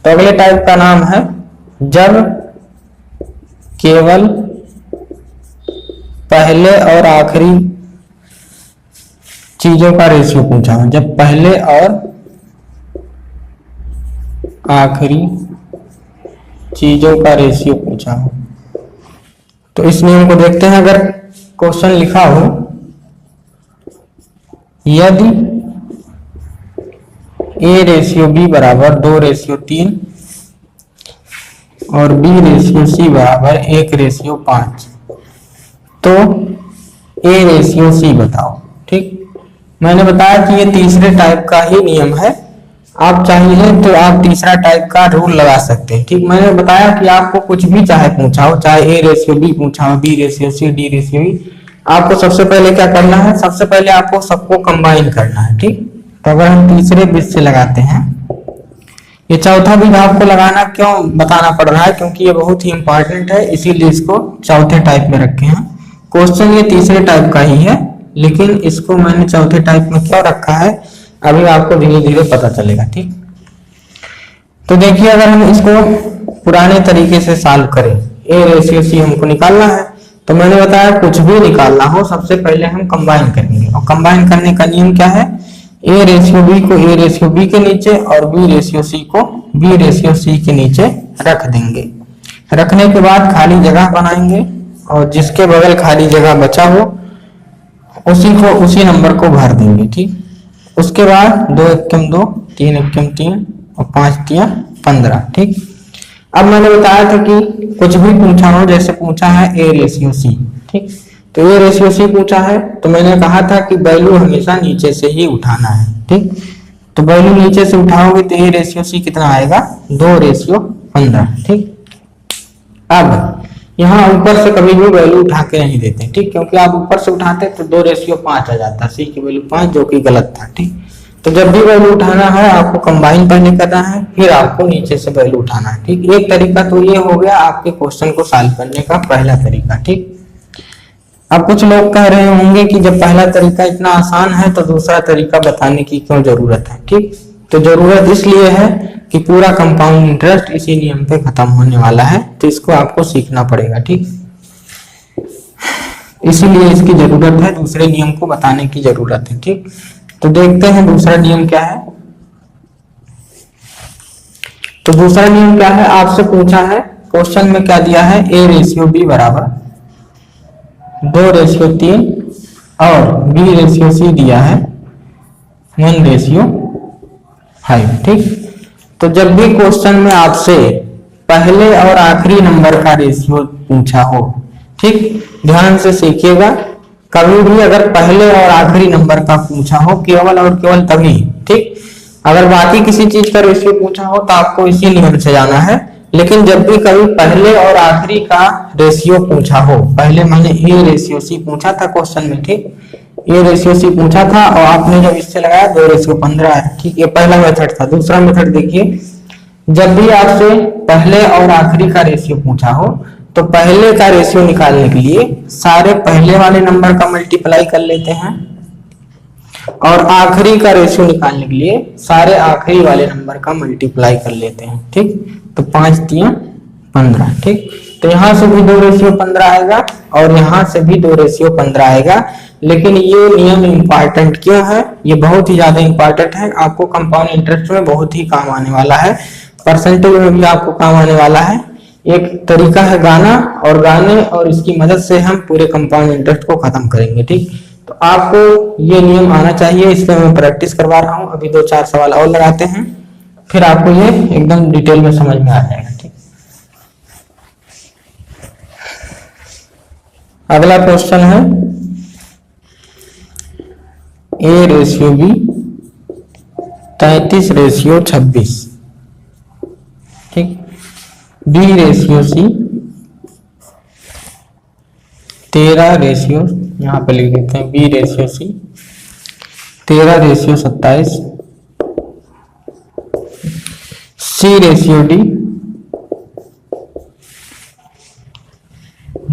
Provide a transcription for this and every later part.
तो अगले टाइप का नाम है जब केवल पहले और आखिरी चीजों का रेशियो पूछा हो। जब पहले और आखिरी चीजों का रेशियो पूछा हो। तो इस नियम को देखते हैं। अगर क्वेश्चन लिखा हो यदि A रेशियो B बराबर 2:3 और B रेशियो C बराबर 1:5, तो A रेशियो C बताओ। ठीक, मैंने बताया कि ये तीसरे टाइप का ही नियम है। आप चाहिए तो आप तीसरा टाइप का रूल लगा सकते हैं। ठीक, मैंने बताया कि आपको कुछ भी चाहे पूछा हो, चाहे A रेशियो B पूछा हो, B ratio C, D ratio E, आपको सबसे पहले क्या करना है, सबसे पहले आपको सबको कंबाइन करना है। ठीक, तो अगर हम तीसरे बीच से लगाते हैं, ये चौथा बीज आपको लगाना क्यों बताना पड़ रहा है, क्योंकि ये बहुत ही इंपॉर्टेंट है, इसीलिए इसको चौथे टाइप में रखे हैं। क्वेश्चन ये तीसरे टाइप का ही है, लेकिन इसको मैंने चौथे टाइप में क्यों रखा है अभी आपको धीरे धीरे पता चलेगा। ठीक, तो देखिए अगर हम इसको पुराने तरीके से सॉल्व करें, A रेशियो C हमको निकालना है, तो मैंने बताया कुछ भी निकालना हो सबसे पहले हम कंबाइन करेंगे। और कंबाइन करने का नियम क्या है, A रेशियो B को A रेशियो B के नीचे और B रेशियो C को B रेशियो C के नीचे रख देंगे। रखने के बाद खाली जगह बनाएंगे और जिसके बगल खाली जगह बचा हो उसी नंबर को भर देंगे। ठीक, उसके बाद 2 एकम 2, 3 एकम 3 और 5 तिया 15। ठीक, अब मैंने बताया था कि कुछ भी पूछा हो, जैसे पूछा है A रेशियो C। ठीक, तो A रेशियो C पूछा है, तो मैंने कहा था कि वैल्यू हमेशा नीचे से ही उठाना है। ठीक, तो वैल्यू नीचे से उठाओगे तो A रेशियो C कितना आएगा, 2:15। ठीक, अब यहाँ ऊपर से कभी भी वैल्यू उठा के नहीं देते। ठीक, क्योंकि आप ऊपर से उठाते तो 2:5 आ जाता, C की वैल्यू 5, जो कि गलत था। ठीक, तो जब भी वैल्यू उठाना है आपको कंबाइन पहले करना है, फिर आपको नीचे से वैल्यू उठाना है। ठीक, एक तरीका तो ये हो गया आपके क्वेश्चन को सॉल्व करने का पहला तरीका। ठीक, अब कुछ लोग कह रहे होंगे कि जब पहला तरीका इतना आसान है तो दूसरा तरीका बताने की क्यों जरूरत है। ठीक, तो जरूरत इसलिए है कि पूरा कंपाउंड इंटरेस्ट इसी नियम पे खत्म होने वाला है, तो इसको आपको सीखना पड़ेगा। ठीक, इसीलिए इसकी जरूरत है, दूसरे नियम को बताने की जरूरत है। ठीक, तो देखते हैं दूसरा नियम क्या है। तो दूसरा नियम क्या है, आपसे पूछा है क्वेश्चन में क्या दिया है, A रेशियो B बराबर 2:3 और B रेशियो C दिया है 1:5। ठीक, तो जब भी क्वेश्चन में आपसे पहले और आखिरी नंबर का रेशियो पूछा हो, ठीक, ध्यान से सीखिएगा, कभी भी अगर पहले और आखिरी नंबर का पूछा हो केवल और केवल तभी। ठीक, अगर बाकी किसी चीज का रेशियो पूछा हो तो आपको इसी नियम से जाना है, लेकिन जब भी कभी पहले और आखिरी का रेशियो पूछा हो, पहले मैंने A रेशियो C पूछा था क्वेश्चन में। ठीक, A रेशियो C पूछा था और आपने जब इससे लगाया 2:15 है। ठीक, ये पहला मेथड था। दूसरा मेथड देखिए, जब भी आपसे पहले और आखिरी का रेशियो पूछा हो तो पहले का रेशियो निकालने के लिए सारे पहले वाले नंबर का मल्टीप्लाई कर लेते हैं और आखिरी का रेशियो निकालने के लिए सारे आखिरी वाले नंबर का मल्टीप्लाई कर लेते हैं। ठीक, तो 5 तिया 15। ठीक, तो यहाँ से भी 2:15 आएगा और यहाँ से भी 2:15 आएगा। लेकिन ये नियम इंपॉर्टेंट क्यों है, ये बहुत ही ज्यादा इंपॉर्टेंट है, आपको कंपाउंड इंटरेस्ट में बहुत ही काम आने वाला है, परसेंटेज में भी आपको काम आने वाला है। एक तरीका है गाना, और गाने और इसकी मदद से हम पूरे कंपाउंड इंटरेस्ट को खत्म करेंगे। ठीक, तो आपको ये नियम आना चाहिए, इसलिए मैं प्रैक्टिस करवा रहा हूँ। अभी 2-4 सवाल और लगाते हैं, फिर आपको ये एकदम डिटेल में समझ में आ जाएगा। ठीक, अगला क्वेश्चन है A रेशियो B 33:26। ठीक, B रेशियो C 13 यहाँ पे लिख देते हैं, B ratio C 13:27, C ratio D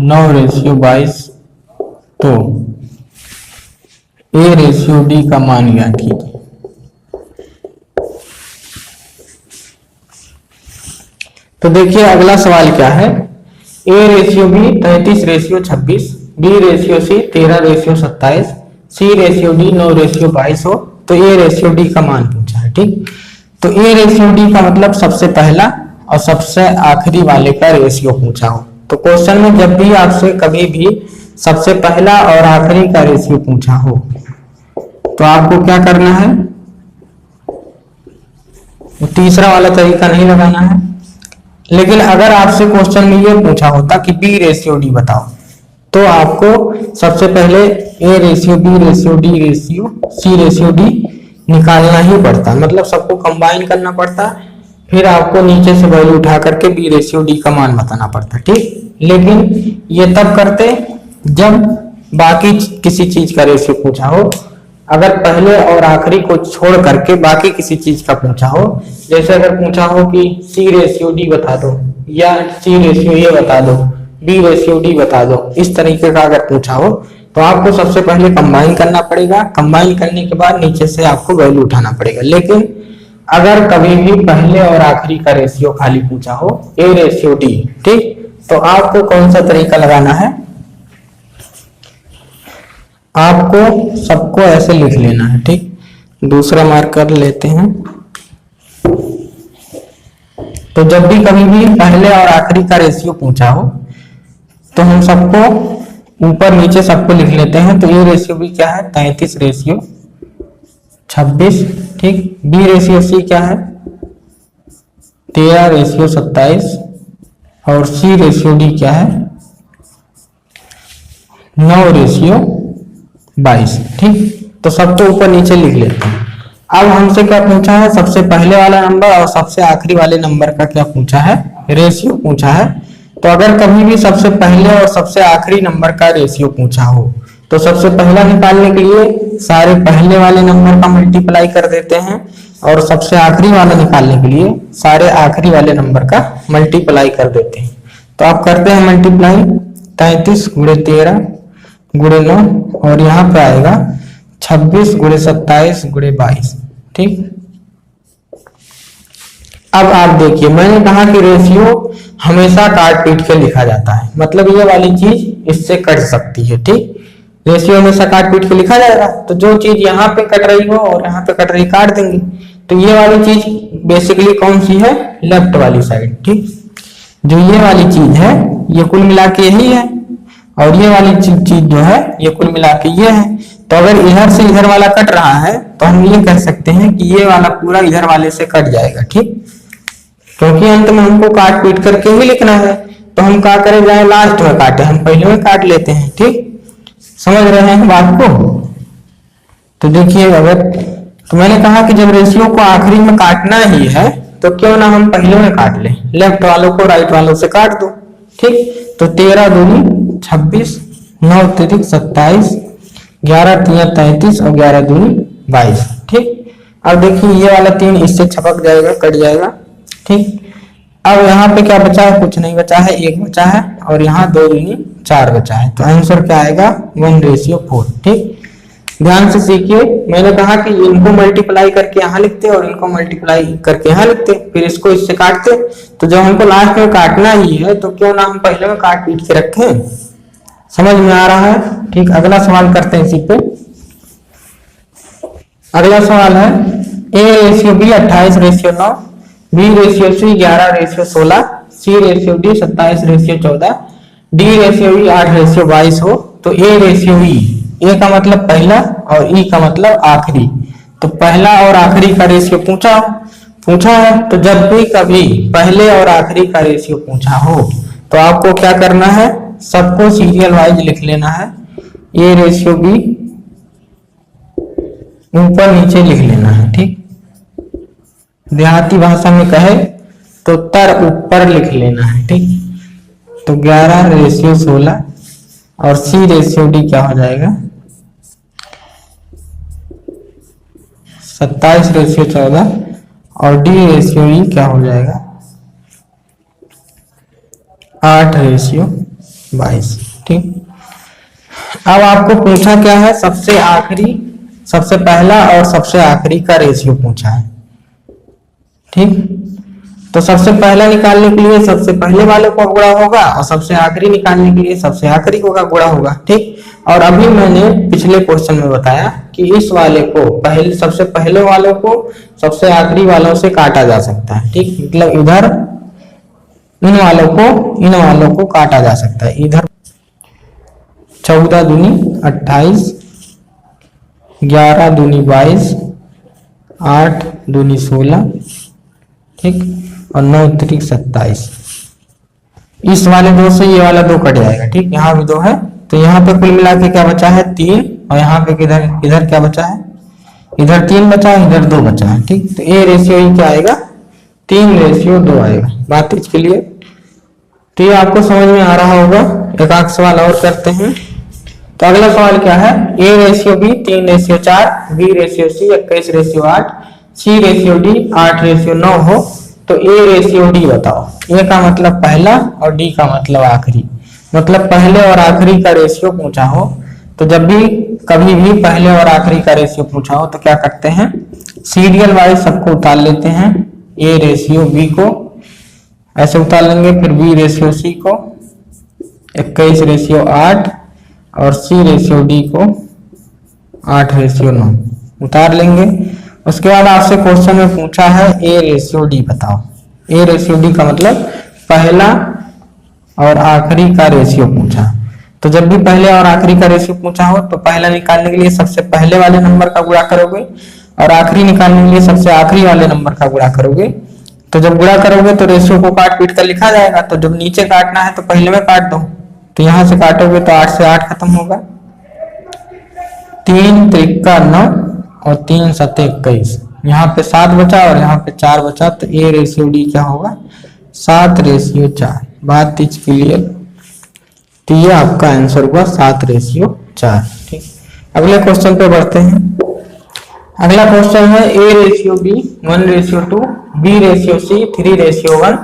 9:22। तो A रेशियो D का मान ज्ञात कीजिए। तो देखिए अगला सवाल क्या है, A ratio B 33:26, B ratio C 13:27, C ratio D 9:22 हो तो ए रेशियो डी का मान पूछा है। ठीक, तो ए रेशियो डी का मतलब सबसे पहला और सबसे आखिरी वाले का रेशियो पूछा हो। तो क्वेश्चन में जब भी आपसे कभी भी सबसे पहला और आखिरी का रेशियो पूछा हो तो आपको क्या करना है, तीसरा वाला तरीका नहीं लगाना है। लेकिन अगर आपसे क्वेश्चन में ये पूछा होता कि बी रेशियो डी बताओ तो आपको सबसे पहले A ratio B ratio D ratio C ratio D निकालना ही पड़ता, मतलब सबको कंबाइन करना पड़ता, फिर आपको नीचे से वैल्यू उठा करके बी रेशियो डी का मान बताना पड़ता। ठीक, लेकिन ये तब करते जब बाकी किसी चीज का रेशियो पूछा हो। अगर पहले और आखिरी को छोड़ करके बाकी किसी चीज का पूछा हो, जैसे अगर पूछा हो कि सी रेशियो डी बता दो या सी रेशियो ए बता दो, बी रेशियो डी बता दो, इस तरीके का अगर पूछा हो तो आपको सबसे पहले कंबाइन करना पड़ेगा, कंबाइन करने के बाद नीचे से आपको वैल्यू उठाना पड़ेगा। लेकिन अगर कभी भी पहले और आखिरी का रेशियो खाली पूछा हो ए रेशियो डी, ठीक, तो आपको कौन सा तरीका लगाना है, आपको सबको ऐसे लिख लेना है। ठीक, दूसरा मार्कर लेते हैं। तो जब भी कभी भी पहले और आखिरी का रेशियो पूछा हो तो हम सबको ऊपर नीचे सबको लिख लेते हैं। तो ये रेशियो भी क्या है 33:26, ठीक, बी रेशियो सी क्या है 13:27 और सी रेशियो डी क्या है 9:22। ठीक, तो सबको ऊपर नीचे लिख लेते हैं। अब हमसे क्या पूछा है, सबसे पहले वाला नंबर और सबसे आखिरी वाले नंबर का क्या पूछा है, रेशियो पूछा है। तो अगर कभी भी सबसे पहले और सबसे आखिरी नंबर का रेशियो पूछा हो तो सबसे पहला निकालने के लिए सारे पहले वाले नंबर का मल्टीप्लाई कर देते हैं और सबसे आखिरी वाला निकालने के लिए सारे आखिरी वाले नंबर का मल्टीप्लाई कर देते हैं। तो आप करते हैं मल्टीप्लाई 33 × 13 × 9 और यहाँ पे आएगा 26 × 27 × 22। ठीक, अब आप देखिए मैंने कहा कि रेशियो हमेशा काट पीट के लिखा जाता है, मतलब ये वाली चीज इससे कट सकती है। ठीक, रेशियो हमेशा काट पीट के लिखा जाएगा, तो जो चीज यहाँ पे कट रही हो और यहाँ पे कट रही काट देंगे। तो ये वाली चीज बेसिकली कौन सी है, लेफ्ट वाली साइड। ठीक, जो ये वाली चीज है ये कुल मिला के यही है और ये वाली चीज जो है ये कुल मिला के ये है। तो अगर इधर से इधर वाला कट रहा है तो हम ये कह सकते हैं कि ये वाला पूरा इधर वाले से कट जाएगा। ठीक, क्योंकि अंत में हमको काट पीट करके ही लिखना है, तो हम क्या करें, जाए लास्ट में काटे, हम पहले में काट लेते हैं। ठीक, समझ रहे हैं बात को। तो देखिए अगर तो मैंने कहा कि जब रेशियो को आखिरी में काटना ही है तो क्यों ना हम पहले में काट लें, लेफ्ट वालों को राइट वालों से काट दो। ठीक, तो 13 दूनी 26, 9 तिरिक 27, 11 तिया 33 और 11 दूनी 22। ठीक, अब देखिए ये वाला 3 इससे छपक जाएगा, कट जाएगा। ठीक, अब यहाँ पे क्या बचा है, कुछ नहीं बचा है, 1 बचा है और यहाँ 2 दूनी 4 बचा है। तो आंसर क्या आएगा 1:4। ठीक, ध्यान से सीखिए, मैंने कहा कि इनको मल्टीप्लाई करके यहाँ लिखते और इनको मल्टीप्लाई करके यहाँ लिखते, फिर इसको इससे काटते। तो जब हमको लास्ट में काटना ही है तो क्यों ना हम पहले में काट पीट के रखें। समझ में आ रहा है। ठीक, अगला सवाल करते हैं इसी पे। अगला सवाल है A ratio B 28:9, B ratio C 11:16, C ratio D 27:14, D ratio E 8:22 हो तो ए रेशियो ई, ए का मतलब पहला और ई का मतलब आखिरी। तो पहला और आखिरी का रेशियो पूछा है। तो जब भी कभी पहले और आखिरी का रेशियो पूछा हो तो आपको क्या करना है, सबको सीरियल वाइज लिख लेना है। ए रेशियो बी ऊपर नीचे लिख लेना है। ठीक, देहाती भाषा में कहे तो तर ऊपर लिख लेना है। ठीक, तो 11:16 और सी रेशियो डी क्या हो जाएगा 27:14 और डी रेशियो ई क्या हो जाएगा 8:22। ठीक, अब आपको पूछा क्या है, सबसे आखिरी, सबसे पहला और सबसे आखिरी का रेशियो पूछा है। ठीक, तो सबसे पहला निकालने के लिए सबसे पहले वाले को गुणा होगा और सबसे आखिरी निकालने के लिए सबसे आखिरी को गुणा होगा। ठीक, और अभी मैंने पिछले क्वेश्चन में बताया कि इस वाले को पहले सबसे पहले वालों को सबसे आखिरी वालों से काटा जा सकता है। ठीक, मतलब इधर इन वालों को काटा जा सकता है। इधर 14 दूनी 28, 11 दूनी 22, 8 दूनी 16, ठीक, और 9 त्रिक 27। इस वाले 2 से ये वाला 2 कट जाएगा। ठीक, यहाँ भी 2 है तो यहाँ पे कुल मिला के क्या बचा है 3, और यहाँ पे इधर क्या बचा है, इधर 3 बचा है, इधर 2 बचा है। ठीक, तो ए रेशियो ही क्या आएगा 3:2 आएगा। बात इसके लिए तो ये आपको समझ में आ रहा होगा। एक आध सवाल और करते हैं। तो अगला सवाल क्या है, A ratio B 3:4, B ratio C 21:8, C ratio D 8:9 हो तो ए रेशियो डी बताओ। ए का मतलब पहला और डी का मतलब आखिरी, मतलब पहले और आखिरी का रेशियो पूछा हो तो जब भी कभी भी पहले और आखिरी का रेशियो पूछा हो तो क्या करते हैं, सीरियल वाइज सबको उतार लेते हैं। ए रेशियो बी को ऐसे उतार लेंगे, फिर बी रेशियो सी को 21:8 और सी रेशियो डी को 8:9 उतार लेंगे। उसके बाद आपसे क्वेश्चन में पूछा है ए रेशियो डी बताओ। ए रेशियो डी का मतलब पहला और आखिरी का रेशियो पूछा। तो जब भी पहले और आखिरी का रेशियो पूछा हो तो पहला निकालने के लिए सबसे पहले वाले नंबर का गुणा करोगे और आखिरी निकालने के लिए सबसे आखिरी वाले नंबर का गुणा करोगे। तो जब गुणा करोगे तो रेशियो को काट पीट कर लिखा जाएगा। तो जब नीचे काटना है तो पहले में काट दो, तो यहां से काटोगे तो 8 से 8 खत्म होगा, 3 त्रिका 9 और 3 सते 21। यहाँ पे 7 बचा और यहाँ पे 4 बचा, तो ए रेशियो डी क्या होगा 7:4। बात इज क्लियर। तो ये आपका आंसर हुआ 7:4। ठीक, अगले क्वेश्चन पे बढ़ते हैं। अगला क्वेश्चन है A ratio B 1:2, B ratio C 3:1,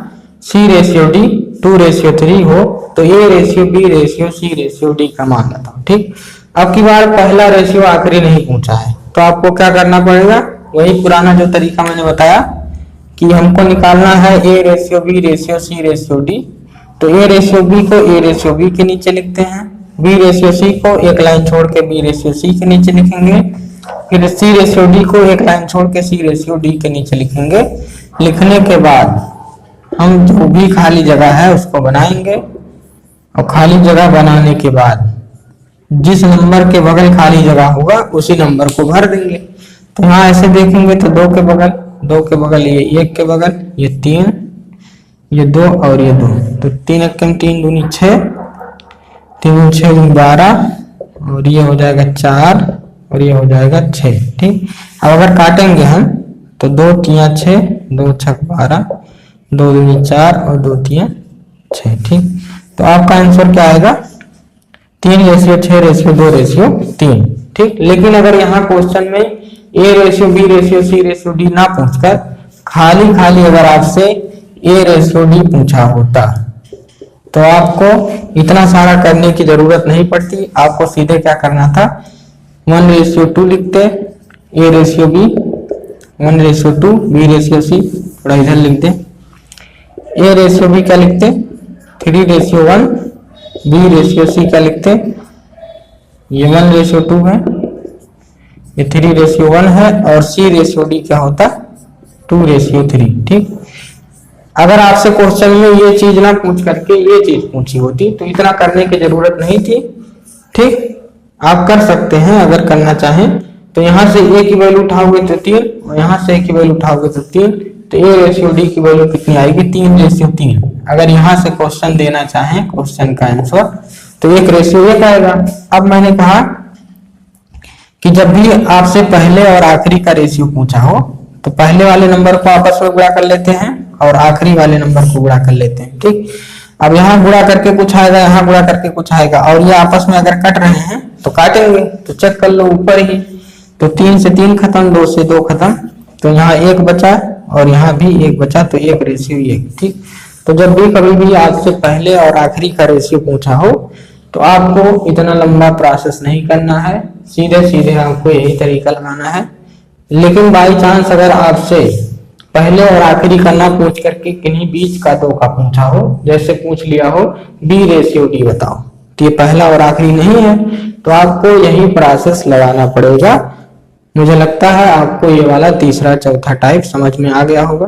C ratio D 2:3 हो तो A ratio B ratio C ratio D का मान बताओ। ठीक, अब की बार पहला रेशियो आखिरी नहीं पूछा है तो आपको क्या करना पड़ेगा, वही पुराना जो तरीका मैंने बताया कि हमको निकालना है A ratio B ratio C ratio D. तो ए रेशियो बी को ए रेशियो बी के नीचे लिखते हैं, बी रेशियो सी को एक लाइन छोड़ के बी रेशियो सी के नीचे लिखेंगे, फिर सी रेशियो डी को एक लाइन छोड़ के सी रेशियो डी के नीचे लिखेंगे। लिखने के बाद हम जो भी खाली जगह है उसको बनाएंगे और खाली जगह बनाने के बाद जिस नंबर के बगल खाली जगह होगा उसी नंबर को भर देंगे। तो यहाँ ऐसे देखेंगे तो 2 के बगल ये 1 के बगल ये 3, ये 2 और ये 2, तो 3 एकम 3 दूनी 6, 3 6 12 और ये हो जाएगा 4 और ये हो जाएगा 6। ठीक, अब अगर काटेंगे हम तो 2 3 6, 2 6 12, 2 दूनी 4 और 2 3 6। ठीक, तो आपका आंसर क्या आएगा 3:6:2:3। ठीक, लेकिन अगर यहाँ क्वेश्चन में A ratio B ratio C ratio D ना पूछकर खाली खाली अगर आपसे ए रेशियो डी पूछा होता तो आपको इतना सारा करने की जरूरत नहीं पड़ती। आपको सीधे क्या करना था 1:2 लिखते, A ratio B 1:2, B ratio C थोड़ा इधर लिख दे, ए रेशियो बी क्या लिखते 3:1, बी रेशियो सी क्या लिखते, ये 1:2 है, ये 3:1 है और सी रेशियो डी क्या होता 2:3। ठीक, अगर आपसे क्वेश्चन में ये चीज ना पूछ करके ये चीज पूछी होती तो इतना करने की जरूरत नहीं थी। ठीक, आप कर सकते हैं अगर करना चाहें तो यहाँ से ए की वैल्यू उठाओगे तो 3 और यहाँ से ए की वैल्यू उठाओगे तो 3, तो ए रेशियो डी की वैल्यू कितनी आएगी 3:3। अगर यहाँ से क्वेश्चन देना चाहें क्वेश्चन का आंसर तो 1:1 आएगा। अब मैंने कहा कि जब भी आपसे पहले और आखिरी का रेशियो पूछा हो तो पहले वाले नंबर को आपस में गुणा कर लेते हैं और आखिरी वाले नंबर को गुणा कर लेते हैं। ठीक, अब यहाँ गुणा करके कुछ आएगा, यहाँ गुणा करके कुछ आएगा और ये आपस में अगर कट रहे हैं तो काटेंगे, तो चेक कर लो ऊपर ही, तो 3 से 3 खत्म, 2 से 2 खत्म, तो यहाँ 1 बचा और यहाँ भी 1 बचा, तो 1:1। ठीक, तो जब भी कभी भी आपसे पहले और आखिरी का रेशियो पूछा हो तो आपको इतना लंबा प्रोसेस नहीं करना है, सीधे सीधे आपको यही तरीका लगाना है। लेकिन बाई चांस अगर आपसे पहले और आखिरी का ना पूछ करके किन्हीं बीच का दो का पूछा हो, जैसे पूछ लिया हो B रेशियो D बताओ, तो ये पहला और आखिरी नहीं है, तो आपको यही प्रोसेस लगाना पड़ेगा। मुझे लगता है आपको ये वाला तीसरा चौथा टाइप समझ में आ गया होगा।